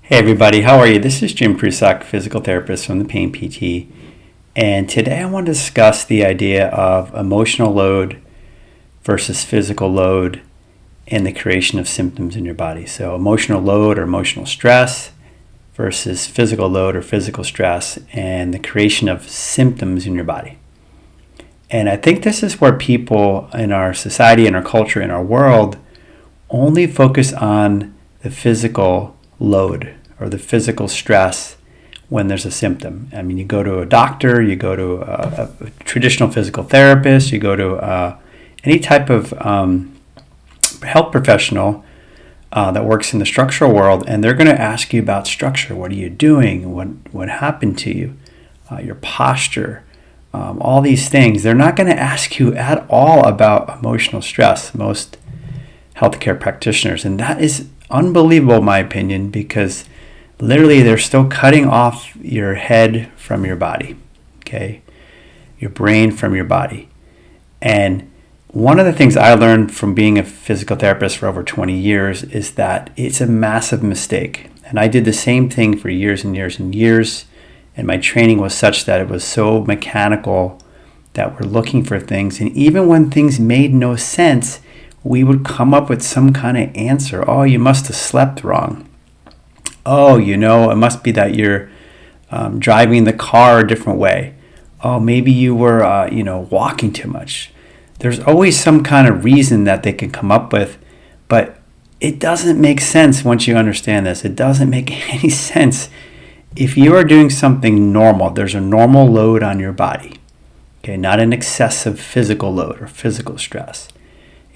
Hey everybody, how are you? This is Jim Prusak, physical therapist from the Pain PT, and today I want to discuss the idea of emotional load versus physical load and the creation of symptoms in your body. So emotional load or emotional stress versus physical load or physical stress and the creation of symptoms in your body. And I think this is where people in our society, in our culture, in our world only focus on the physical load or the physical stress when there's a symptom. I mean, you go to a doctor, you go to a traditional physical therapist, you go to any type of health professional that works in the structural world, and they're going to ask you about structure. What are you doing? What happened to you? Your posture, all these things. They're not going to ask you at all about emotional stress, most healthcare practitioners. And that is unbelievable, in my opinion, because literally they're still cutting off your head from your body, okay? Your brain from your body. And one of the things I learned from being a physical therapist for over 20 years is that it's a massive mistake. And I did the same thing for years and years and years. And my training was such that it was so mechanical that we're looking for things. And even when things made no sense, we would come up with some kind of answer. Oh, you must have slept wrong. Oh, it must be that you're driving the car a different way. Oh, maybe you were, walking too much. There's always some kind of reason that they can come up with, but it doesn't make sense once you understand this. It doesn't make any sense. If you are doing something normal, there's a normal load on your body, okay, not an excessive physical load or physical stress.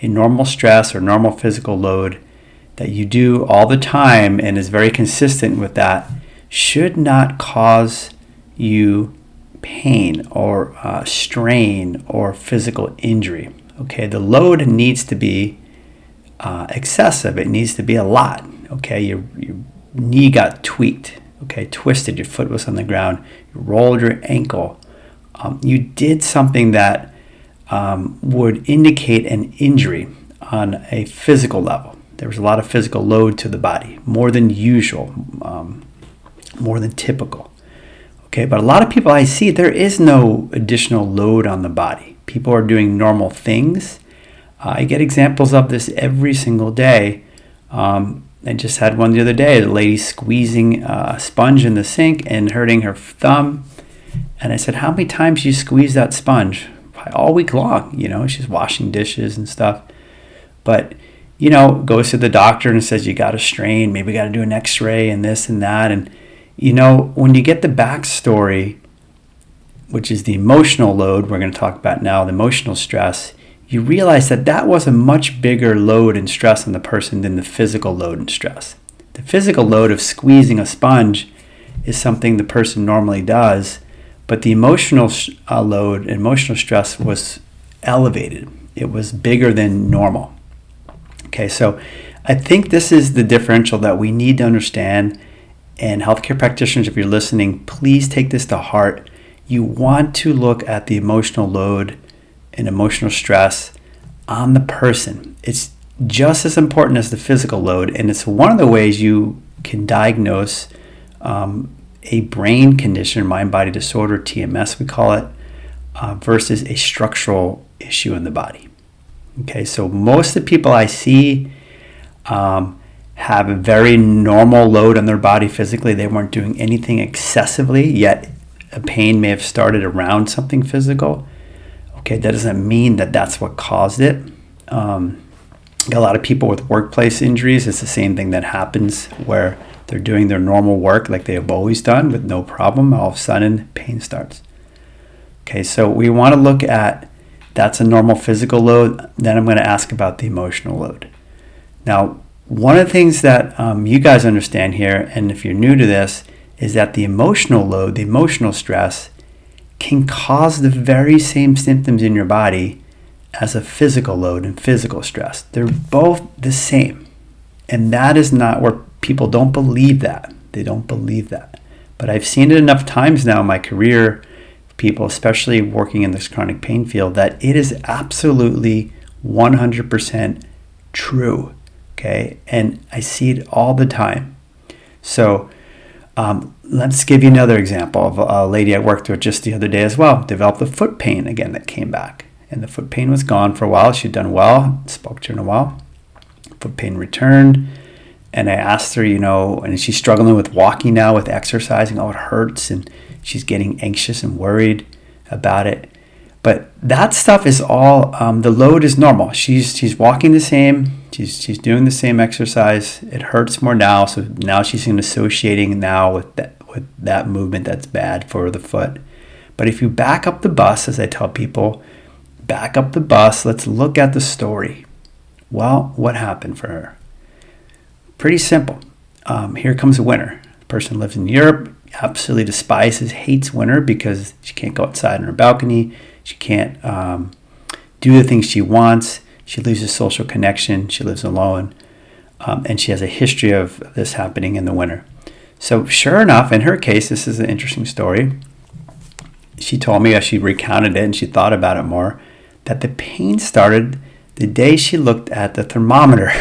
A normal stress or normal physical load that you do all the time and is very consistent with that should not cause you pain or strain or physical injury. Okay, the load needs to be excessive. It needs to be a lot. Okay, your knee got tweaked. Okay, twisted. Your foot was on the ground. You rolled your ankle. You did something that would indicate an injury on a physical level. There was a lot of physical load to the body, more than usual, more than typical. Okay, but a lot of people I see, there is no additional load on the body. People are doing normal things. I get examples of this every single day. I just had one the other day, the lady squeezing a sponge in the sink and hurting her thumb. And I said, how many times do you squeeze that sponge? All week long, she's washing dishes and stuff. But, goes to the doctor and says, you got to strain, maybe got to do an x-ray and this and that. And, when you get the backstory, which is the emotional load we're going to talk about now, the emotional stress, you realize that was a much bigger load and stress on the person than the physical load and stress. The physical load of squeezing a sponge is something the person normally does, but the emotional load, emotional stress was elevated. It was bigger than normal. Okay, so I think this is the differential that we need to understand. And healthcare practitioners, if you're listening, please take this to heart. You want to look at the emotional load and emotional stress on the person. It's just as important as the physical load, and it's one of the ways you can diagnose a brain condition, mind-body disorder, TMS we call it, versus a structural issue in the body. Okay, so most of the people I see have a very normal load on their body physically. They weren't doing anything excessively, yet a pain may have started around something physical. Okay, that doesn't mean that that's what caused it. A lot of people with workplace injuries, it's the same thing that happens where they're doing their normal work like they have always done with no problem. All of a sudden, pain starts. Okay, so we want to look at that's a normal physical load. Then I'm going to ask about the emotional load. Now, one of the things that you guys understand here, and if you're new to this, is that the emotional load, the emotional stress, can cause the very same symptoms in your body as a physical load and physical stress. They're both the same. And that is not where people don't believe that. They don't believe that. But I've seen it enough times now in my career, people, especially working in this chronic pain field, that it is absolutely 100% true. Okay. And I see it all the time. So let's give you another example of a lady I worked with just the other day as well. Developed a foot pain again that came back. And the foot pain was gone for a while. She'd done well, spoke to her in a while. Foot pain returned. And I asked her, and she's struggling with walking now, with exercising. Oh, it hurts. And she's getting anxious and worried about it. But that stuff is all, the load is normal. She's walking the same. She's doing the same exercise. It hurts more now. So now she's associating now with that movement that's bad for the foot. But if you back up the bus, as I tell people, back up the bus, let's look at the story. Well, what happened for her? Pretty simple. Here comes winter. The person lives in Europe, absolutely despises, hates winter because she can't go outside on her balcony. She can't do the things she wants. She loses social connection. She lives alone. And she has a history of this happening in the winter. So sure enough, in her case, this is an interesting story. She told me as she recounted it and she thought about it more, that the pain started the day she looked at the thermometer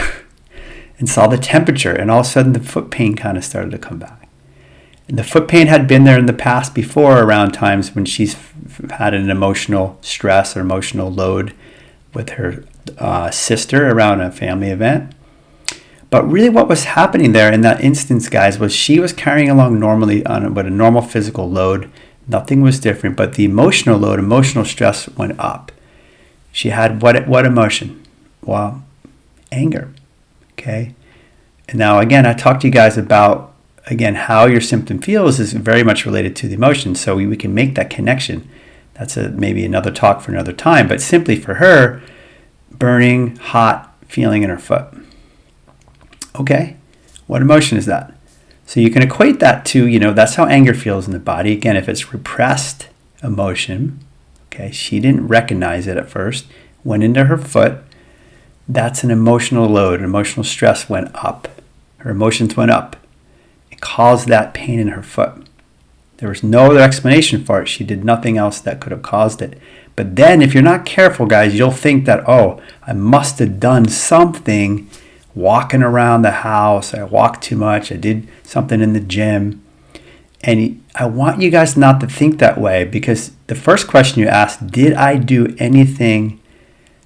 and saw the temperature. And all of a sudden, the foot pain kind of started to come back. And the foot pain had been there in the past before, around times when she's had an emotional stress or emotional load with her sister around a family event. But really what was happening there in that instance, guys, was she was carrying along normally with a normal physical load. Nothing was different, but the emotional load, emotional stress went up. She had what emotion? Well, anger. Okay. And now, again, I talked to you guys about, again, how your symptom feels is very much related to the emotion. So we can make that connection. That's maybe another talk for another time. But simply for her, burning, hot feeling in her foot. Okay. What emotion is that? So you can equate that to, that's how anger feels in the body. Again, if it's repressed emotion, okay, she didn't recognize it at first, went into her foot, that's an emotional load. Emotional stress went up. Her emotions went up. It caused that pain in her foot. There was no other explanation for it. She did nothing else that could have caused it. But then if you're not careful, guys, you'll think that, I must have done something walking around the house. I walked too much. I did something in the gym. And I want you guys not to think that way, because the first question you ask, did I do anything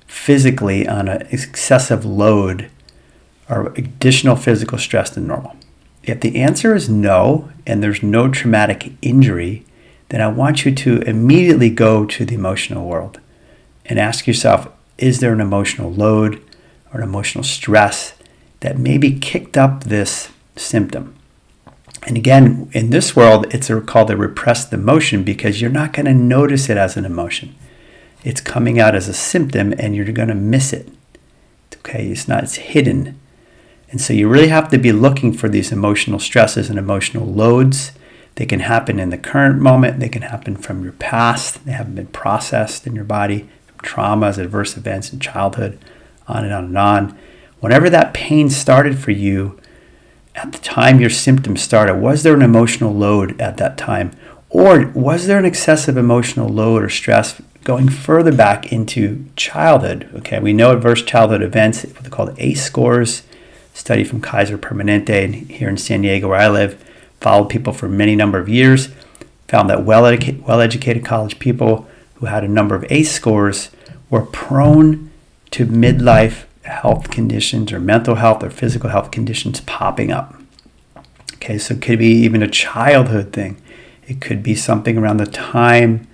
physically on an excessive load or additional physical stress than normal? If the answer is no, and there's no traumatic injury, then I want you to immediately go to the emotional world and ask yourself, is there an emotional load or an emotional stress that maybe kicked up this symptom? And again, in this world, it's called a repressed emotion, because you're not going to notice it as an emotion. It's coming out as a symptom and you're going to miss it. Okay, it's hidden. And so you really have to be looking for these emotional stresses and emotional loads. They can happen in the current moment. They can happen from your past. They haven't been processed in your body, from traumas, adverse events in childhood, on and on and on. Whenever that pain started for you, at the time your symptoms started, was there an emotional load at that time? Or was there an excessive emotional load or stress going further back into childhood? Okay, we know adverse childhood events, what they call ACE scores, study from Kaiser Permanente here in San Diego where I live, followed people for many number of years, found that well-educated college people who had a number of ACE scores were prone to midlife health conditions or mental health or physical health conditions popping up. Okay, so it could be even a childhood thing. It could be something around the time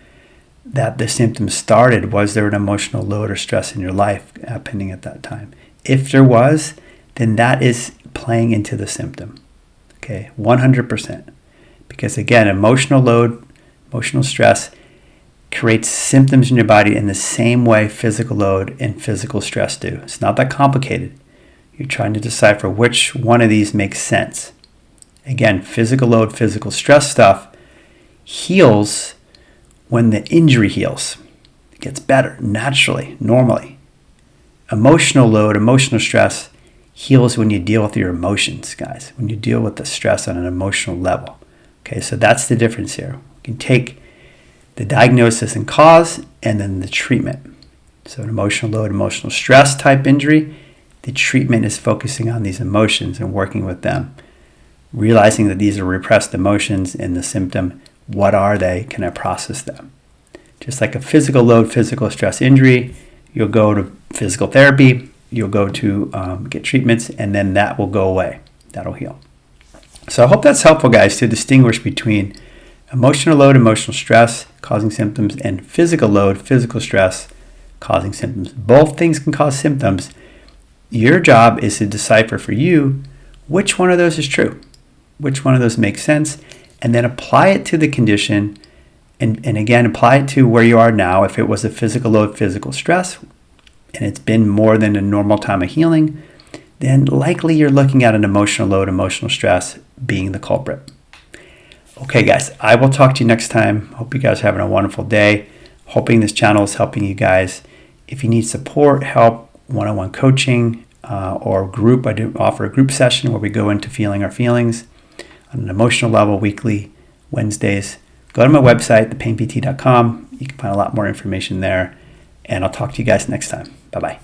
that the symptoms started. Was there an emotional load or stress in your life happening at that time? If there was, then that is playing into the symptom. Okay, 100%. Because again, emotional load, emotional stress creates symptoms in your body in the same way physical load and physical stress do. It's not that complicated. You're trying to decipher which one of these makes sense. Again, physical load, physical stress stuff heals when the injury heals. It gets better naturally, normally. Emotional load, emotional stress heals when you deal with your emotions, guys. When you deal with the stress on an emotional level. Okay, so that's the difference here. You can take the diagnosis and cause, and then the treatment. So an emotional load, emotional stress type injury, the treatment is focusing on these emotions and working with them. realizing that these are repressed emotions in the symptom. What are they? Can I process them? Just like a physical load, physical stress injury, you'll go to physical therapy, you'll go to get treatments, and then that will go away. That'll heal. So I hope that's helpful, guys, to distinguish between emotional load, emotional stress causing symptoms, and physical load, physical stress causing symptoms. Both things can cause symptoms. Your job is to decipher for you which one of those is true, which one of those makes sense, and then apply it to the condition. And again, apply it to where you are now. If it was a physical load, physical stress, and it's been more than a normal time of healing, then likely you're looking at an emotional load, emotional stress being the culprit. Okay, guys, I will talk to you next time. Hope you guys are having a wonderful day. Hoping this channel is helping you guys. If you need support, help, one-on-one coaching, or group, I do offer a group session where we go into feeling our feelings on an emotional level weekly, Wednesdays. Go to my website, thepainpt.com. You can find a lot more information there. And I'll talk to you guys next time. Bye-bye.